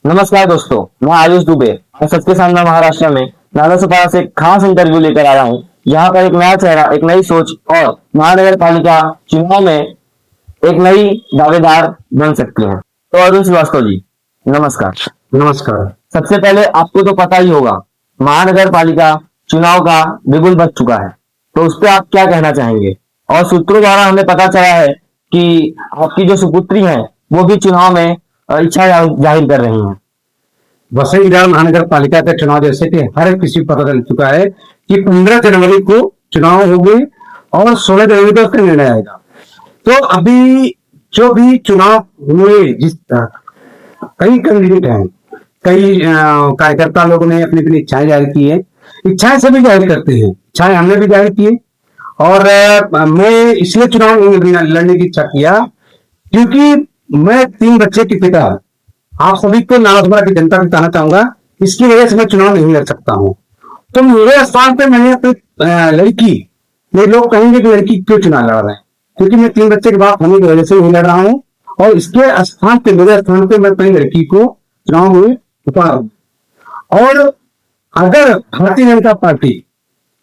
नमस्कार दोस्तों, मैं आयुष दुबे और सबके सामने महाराष्ट्र में नालासोपारा से एक खास इंटरव्यू लेकर आया हूँ। जहाँ पर एक नया चेहरा, एक नई सोच और महानगर पालिका चुनाव में एक नई दावेदार बन सकती है। तो अरुण श्रीवास्तव जी, नमस्कार। नमस्कार। सबसे पहले आपको तो पता ही होगा, महानगर पालिका चुनाव का बिगुल बज चुका है, तो उस पर आप क्या कहना चाहेंगे? और सूत्रों द्वारा हमें पता चला है कि आपकी जो सुपुत्री है वो भी चुनाव में इच्छा जाहिर कर रही हैं। वसई विधान महानगर पालिका का चुनाव जैसे कि हर किसी को पता चल चुका है कि 15 जनवरी को चुनाव होंगे और 16 जनवरी को उसका निर्णय आएगा। तो अभी जो भी चुनाव हुए, जिस कई कैंडिडेट हैं, कई कार्यकर्ता लोगों ने अपनी अपनी इच्छाएं जाहिर की है। इच्छाएं सभी जाहिर करते हैं, इच्छाएं हमने भी जाहिर की और मैं इसलिए चुनाव लड़ने की इच्छा किया क्योंकि मैं 3 बच्चे के पिता, आप सभी को नालासोपारा की जनता को बताना चाहूंगा, इसकी वजह से मैं चुनाव नहीं लड़ सकता हूं। तो मेरे स्थान पे मैंने अपनी लड़की, मेरे लोग कहेंगे कि लड़की क्यों चुनाव लड़ रहे हैं, क्योंकि मैं 3 बच्चे के बाप होने की वजह से नहीं लड़ रहा हूँ और इसके स्थान पे, मेरे स्थान पे मैं अपनी लड़की को चुनाव में उतारूं। और अगर भारतीय जनता पार्टी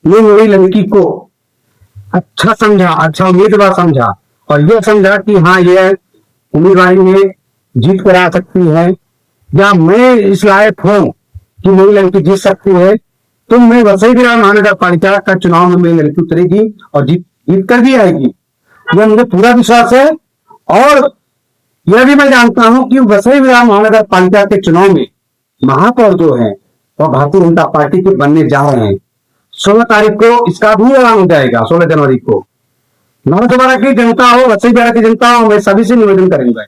ने मेरी लड़की को अच्छा समझा, अच्छा उम्मीदवार समझा और यह समझा कि हाँ, यह उम्मीदवारी में जीत करा सकती है या मैं इस लायक हूं कि मेरी लड़की जीत सकती है, तो मैं वसई विधान महानगर पालिका का चुनाव में मेरी लड़की उतरेगी और जीत कर भी आएगी। यह मुझे पूरा विश्वास है। और यह भी मैं जानता हूं कि वसई विधान महानगर पालिका के चुनाव में महापौर जो है वह भारतीय जनता पार्टी के बनने जा रहे हैं। 16 तारीख को इसका भी ऐलान हो जाएगा। 16 जनवरी को नालासोपारा की जनता हो, वसई विधान की जनता हो, मैं सभी से निवेदन करूंगा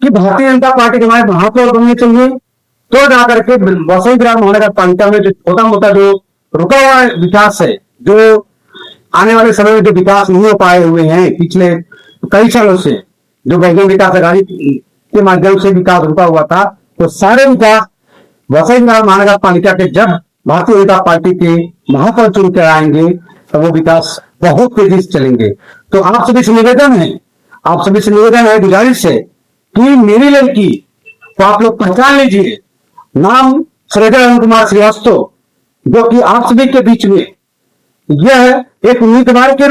कि भारतीय जनता पार्टी के हमारे महापौर बनने चाहिए, तो जाकर के वसई विधान महानगर पालिका में जो छोटा मोटा जो रुका हुआ विकास है, जो आने वाले समय में जो विकास नहीं हो पाए हुए हैं पिछले कई सालों से, जो वैज्ञानिक विकास अघाड़ी के माध्यम से विकास रुका हुआ था, तो सारे विकास वसई विधान महानगर पालिका के जब भारतीय जनता पार्टी के महापौर चुन कर आएंगे तो वो विकास बहुत तेजी से चलेंगे। तो आप सभी से निवेदन है, गुजारिश है कि मेरी लड़की को आप लोग पहचान लीजिए। नाम श्रीधर अरुण कुमार श्रीवास्तव, जो कि आप सभी के बीच में यह एक उम्मीदवार के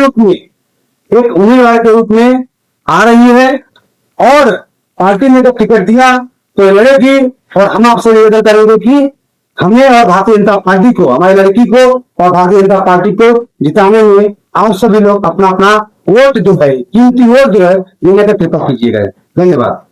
रूप में आ रही है और पार्टी ने जब टिकट दिया तो लड़ेगी। और हम आपसे निवेदन करेंगे कि हमें और भारतीय जनता पार्टी को, हमारी लड़की को और भारतीय जनता पार्टी को जिताने में आप सभी लोग अपना अपना वोट जो है, कीमती वोट जो है, देने का कृपा कीजिएगा। धन्यवाद।